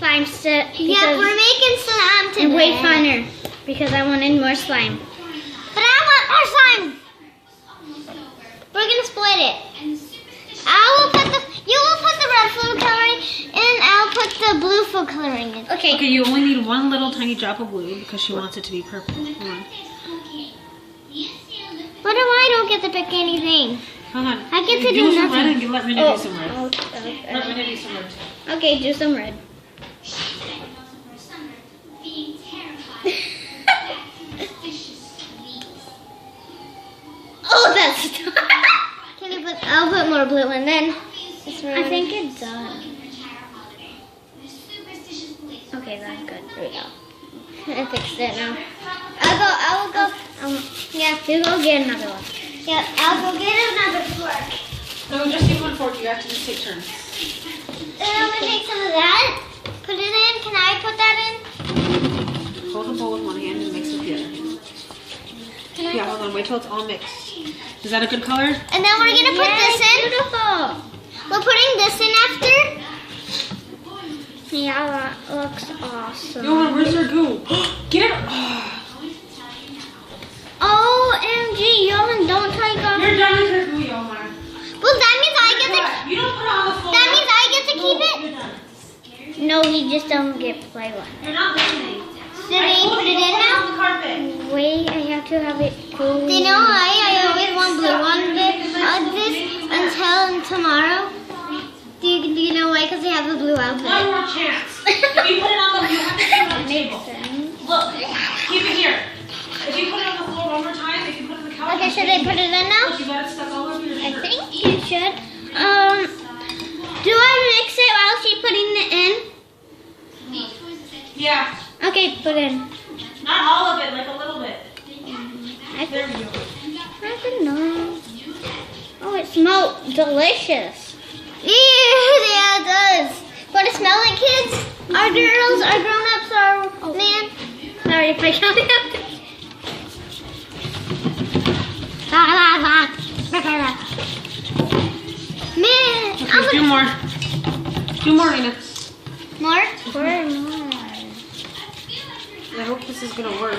slime stick. Yeah, we're making slime today. And way funner because I wanted more slime. But I want more slime. We're gonna split it. You will put the red food coloring and I'll put the blue food coloring in. Okay. Okay, you only need one little tiny drop of blue because she wants it to be purple. Come on. What if I don't get to pick anything? Hold on. I get to do some nothing. red and let Minna do some red. Let Minna do some red. Okay, do some red. Oh, that's Can you put? I'll put more blue and then. I think it's done. Okay, that's good. Here we go. I fixed it now. I will go. Yeah, you go get another one. Yeah, I'll go get another fork. No, just use one fork. You have to just take turns. And I'm gonna take some of that. Put it in. Can I put that in? Hold the bowl with one hand and mix with the other hand. Yeah, hold on. Wait till it's all mixed. Is that a good color? And then we're gonna put this in. Beautiful. We're putting this in after. Yeah, that looks awesome. Yohan, where's your goo? Get it! OMG, Yohan, don't take off. You're done with your goo, Yohan. Well, that means I get to. You don't put it on the floor. That means I get to keep it. You're done. No, he just don't get play one. You're not listening. Did I put it in now? On the carpet. Wait, I have to have it cool. Do you know I always want blue on this until tomorrow? Do you know why? Because I have a blue outfit. One more chance. If you put it on the, you have to put it on the table. Look, keep it here. If you put it on the floor one more time, if you put it on the couch. Okay, should I put it in now? Look, you got it stuck all over your shirt. I think you should. Do I mix it while she's putting it in? Yeah. Okay, put in. Not all of it, like a little bit. There we go. I don't know. Oh, it smells delicious. Yeah, it does. Want to smell it, kids? Our girls, our grown-ups, our man. Sorry if I can't help it. Man, Okay, a few more. Two more, Ina. more? I hope this is gonna work.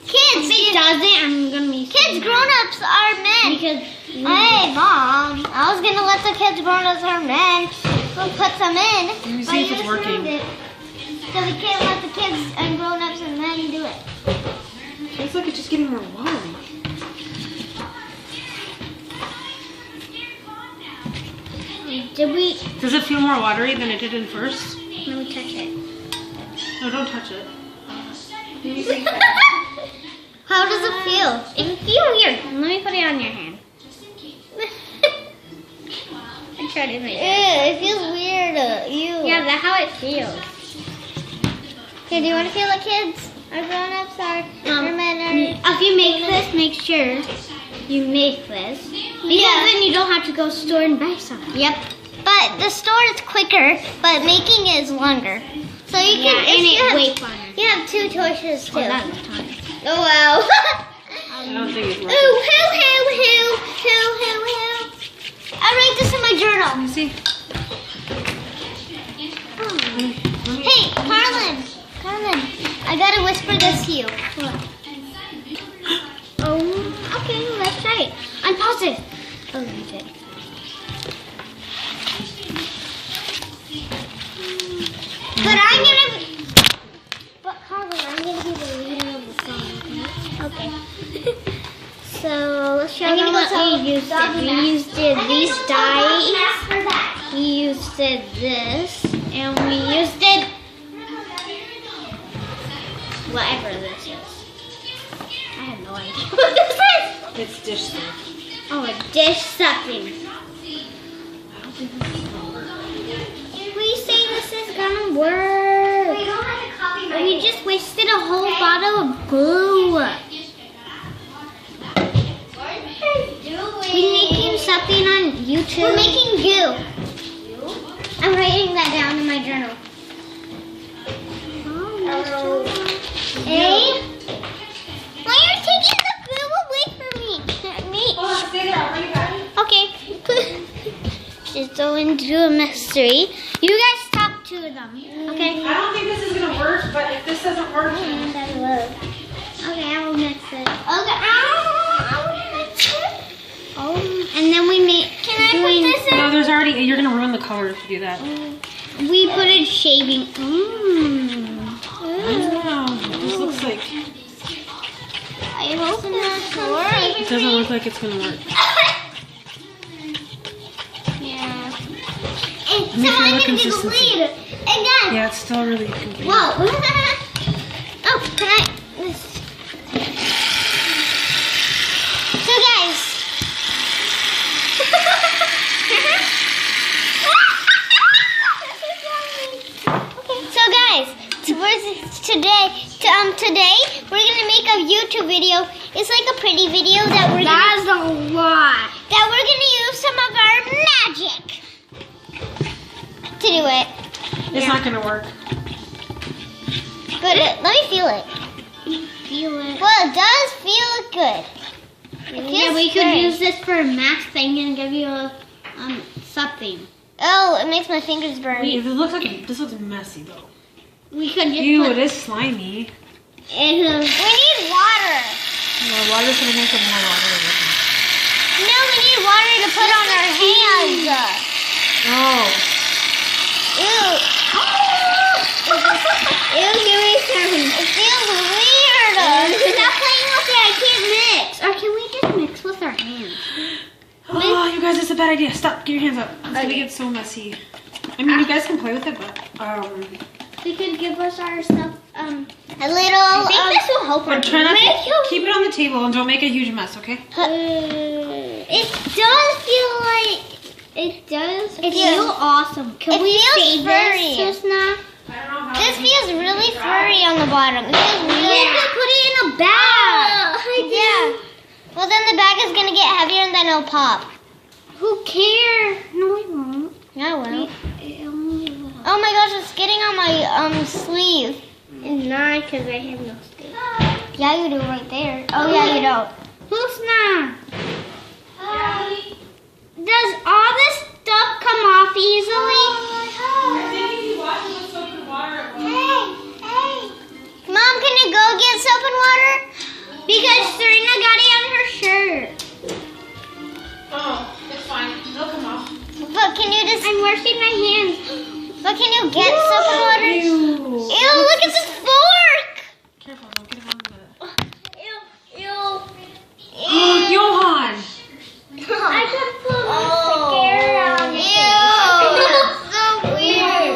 Kids, If it doesn't, I'm gonna be kids, grown-ups are men. because Hey, Mom, I was gonna let the kids grown-ups are men. We'll put some in. Let me but see if you it's working. moved it. So we can't let the kids and grown-ups and men do it. Looks like it's just getting more watery. did we? Does it feel more watery than it did in first? Let me touch it. No, don't touch it. How does it feel? It feels weird. Let me put it on your hand. I tried it right there. It feels weird. Yeah, that's how it feels. Okay, do you want to feel like kids? Our grown-ups are, our men are. If you make this, make sure you make this. Because then you don't have to go store and buy something. Yep. But the store is quicker, but making is longer. So you can. Yeah, and you it's have, way funner. You have two choices too. Well, not the time. Oh wow. I don't think it's Ooh, working. hoo. I write this in my journal. Let me see. Hey, Carlin, I gotta whisper this to you. Oh, okay, let's try it. Unpause it. Oh, you did. But Carlin, I'm gonna be the leader of the song. Okay. So let's show I'm them gonna what go we used. tell We Doggy used these dice. For that. We used this, and we used it. Whatever this is. I have no idea what this is. It's dish soap. Oh, a dish sucking. We say this is gonna work. We don't have to copy my We just wasted a whole bottle of glue. We're making something on YouTube. We're making goo. I'm writing that down in my journal. Oh, Hey? Why are you taking the glue away from me? me. Oh, stay there. I'll bring it back. Okay. Just go into a mystery. You guys stop two of them. Okay. I don't think this is gonna work, but if this doesn't work, then Okay, I will mix it. Okay. I want to mix it. Oh, and then we make. Can I put this in? no, there's already. You're gonna ruin the color if you do that. We put it shaving. Wow, this looks like I hope that's work. it doesn't look like it's gonna work. Yeah. Let me feel the consistency. Again. Yeah, it's still really confusing. Whoa. Oh, can I? So guys. So guys, today we're gonna make a YouTube video. It's like a pretty video that we're That's a lot. that we're gonna use some of our magic to do it. It's not gonna work. But let me feel it. Feel it. Well, it does feel good. It Yeah, feels we could good. use this for a max thing and give you a something. Oh, it makes my fingers burn. It looks like this looks messy though. We could just Ew, put it is slimy. it. We need water. No, water's gonna make it more water. No, we need water to put on our hands. Oh. Ew. Ew, give me some. It feels weird. Stop playing with it. I can't mix. Or can we just mix with our hands? Oh, you guys, it's a bad idea. Stop. Get your hands up. It's gonna Okay. get so messy. I mean, you guys can play with it, but We could give us our stuff. A little. I think this will help. but try not to keep it on the table and don't make a huge mess, okay? It does feel like it does. It feels- feels awesome. Can it we feels save furry. this just now? I don't know how. This feels really furry on the bottom. It feels really. We could put it in a bag. Yeah. Well, then the bag is gonna get heavier and then it'll pop. Who cares? No, we won't. No, it won't. It only will. Oh my gosh, it's getting on my sleeve. It's not because I have no skin. Yeah, you do right there. Oh yeah, you don't. Who's not? Does all this stuff come off easily? I think if you wash it with soap and water, it will. Mom, can you go get soap and water? Because Serena got it on her shirt. Oh, it's fine. They'll come off. But can you just? I'm washing my hands. But can you get soap and water? Ew. Ew, look at the fork. Careful, don't get it on the. Ew. Oh, Johan! I could put Oh. mascara on Ew, so weird.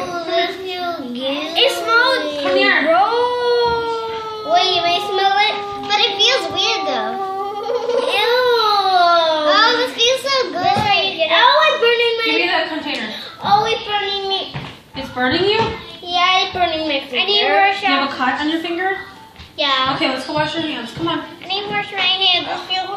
It smells Come here. gross. Wait, you may smell it, but it feels weird though. Ew. Oh, this feels so good. Oh, it's burning Give me me. that container. Oh, it's burning me. It's burning you? Yeah, it's burning my finger. I need to wash Do you have out. a cut on your finger? Yeah. Okay, let's go wash your hands. Come on. I need to wash my hands. I feel